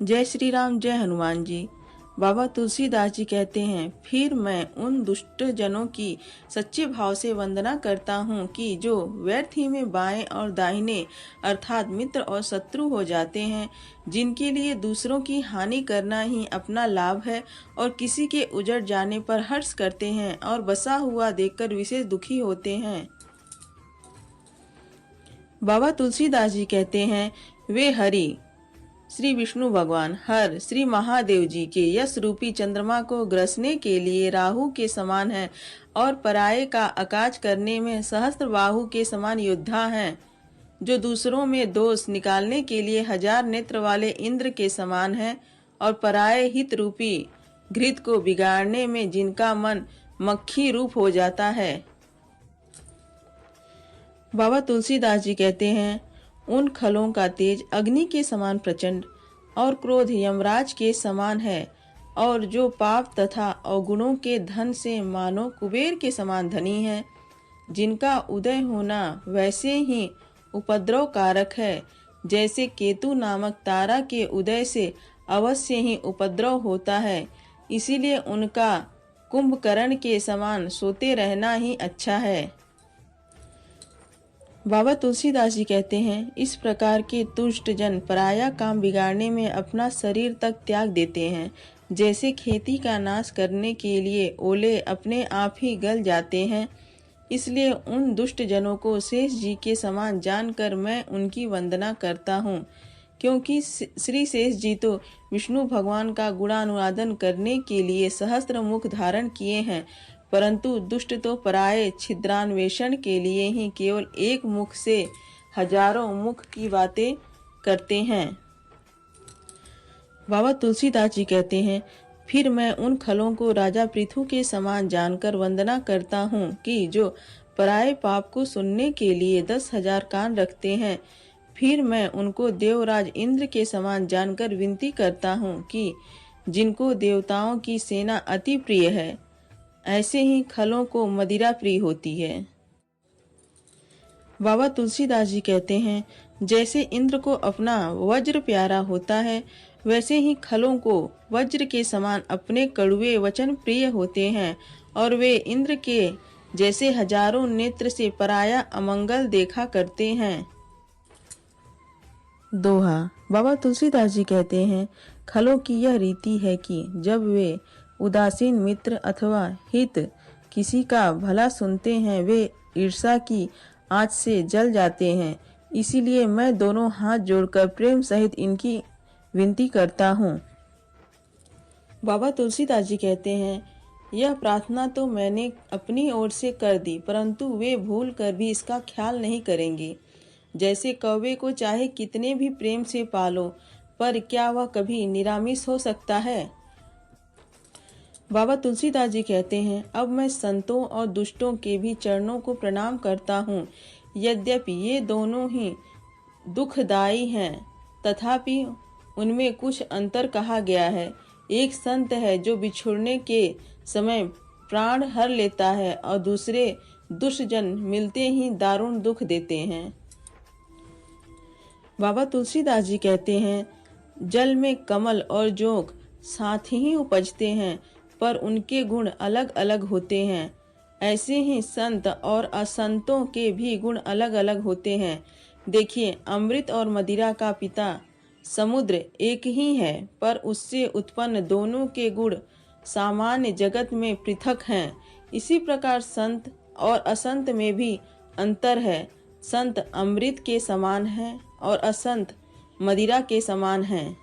जय श्री राम, जय हनुमान जी। बाबा तुलसीदास जी कहते हैं, फिर मैं उन दुष्ट जनों की सच्चे भाव से वंदना करता हूँ कि जो व्यर्थ ही में बाएं और दाहिने अर्थात मित्र और शत्रु हो जाते हैं, जिनके लिए दूसरों की हानि करना ही अपना लाभ है और किसी के उजड़ जाने पर हर्ष करते हैं और बसा हुआ देखकर विशेष दुखी होते हैं। बाबा तुलसीदास जी कहते हैं, वे हरि श्री विष्णु भगवान हर श्री महादेव जी के यश रूपी चंद्रमा को ग्रसने के लिए राहु के समान है और पराये का अकाज करने में सहस्त्र बाहु के समान योद्धा हैं, जो दूसरों में दोष निकालने के लिए हजार नेत्र वाले इंद्र के समान है और पराये हित रूपी घृत को बिगाड़ने में जिनका मन मक्खी रूप हो जाता है। बाबा तुलसीदास जी कहते हैं, उन खलों का तेज अग्नि के समान प्रचंड और क्रोध यमराज के समान है और जो पाप तथा अवगुणों के धन से मानो कुबेर के समान धनी है, जिनका उदय होना वैसे ही उपद्रव कारक है जैसे केतु नामक तारा के उदय से अवश्य ही उपद्रव होता है। इसीलिए उनका कुंभकर्ण के समान सोते रहना ही अच्छा है। बाबा तुलसीदास जी कहते हैं, इस प्रकार के दुष्ट जन पराया काम बिगाड़ने में अपना शरीर तक त्याग देते हैं। जैसे खेती का नाश करने के लिए ओले अपने आप ही गल जाते हैं, इसलिए उन दुष्ट जनों को शेष जी के समान जानकर मैं उनकी वंदना करता हूँ, क्योंकि श्री शेष जी तो विष्णु भगवान का गुणानुवादन करने के लिए सहस्त्र मुख धारण किए हैं, परंतु दुष्ट तो पराये छिद्रान्वेषण के लिए ही केवल एक मुख से हजारों मुख की बातें करते हैं। बाबा तुलसीदास जी कहते हैं, फिर मैं उन खलों को राजा पृथु के समान जानकर वंदना करता हूँ कि जो पराये पाप को सुनने के लिए 10,000 कान रखते हैं। फिर मैं उनको देवराज इंद्र के समान जानकर विनती करता हूँ कि जिनको देवताओं की सेना अति प्रिय है, ऐसे ही खलों को मदिरा प्रिय होती है। बाबा तुलसीदास जी कहते हैं, जैसे इंद्र को अपना वज्र प्यारा होता है, वैसे ही खलों को वज्र के समान अपने कड़वे वचन प्रिय होते हैं और वे इंद्र के जैसे हजारों नेत्र से पराया अमंगल देखा करते हैं। दोहा। बाबा तुलसीदास जी कहते हैं, खलों की यह रीति है कि जब वे उदासीन मित्र अथवा हित किसी का भला सुनते हैं, वे ईर्ष्या की आँच से जल जाते हैं। इसीलिए मैं दोनों हाथ जोड़कर प्रेम सहित इनकी विनती करता हूँ। बाबा तुलसीदास जी कहते हैं, यह प्रार्थना तो मैंने अपनी ओर से कर दी, परंतु वे भूल कर भी इसका ख्याल नहीं करेंगे। जैसे कौवे को चाहे कितने भी प्रेम से पालो, पर क्या वह कभी निरामिष हो सकता है। बाबा तुलसीदास जी कहते हैं, अब मैं संतों और दुष्टों के भी चरणों को प्रणाम करता हूँ। यद्यपि ये दोनों ही दुखदायी हैं, तथापि उनमें कुछ अंतर कहा गया है। एक संत है जो बिछुड़ने के समय प्राण हर लेता है और दूसरे दुष्टजन मिलते ही दारुण दुख देते हैं। बाबा तुलसीदास जी कहते हैं, जल में कमल और जोंक साथ ही उपजते हैं, पर उनके गुण अलग अलग होते हैं। ऐसे ही संत और असंतों के भी गुण अलग अलग होते हैं। देखिए, अमृत और मदिरा का पिता समुद्र एक ही है, पर उससे उत्पन्न दोनों के गुण सामान्य जगत में पृथक हैं। इसी प्रकार संत और असंत में भी अंतर है। संत अमृत के समान है और असंत मदिरा के समान हैं।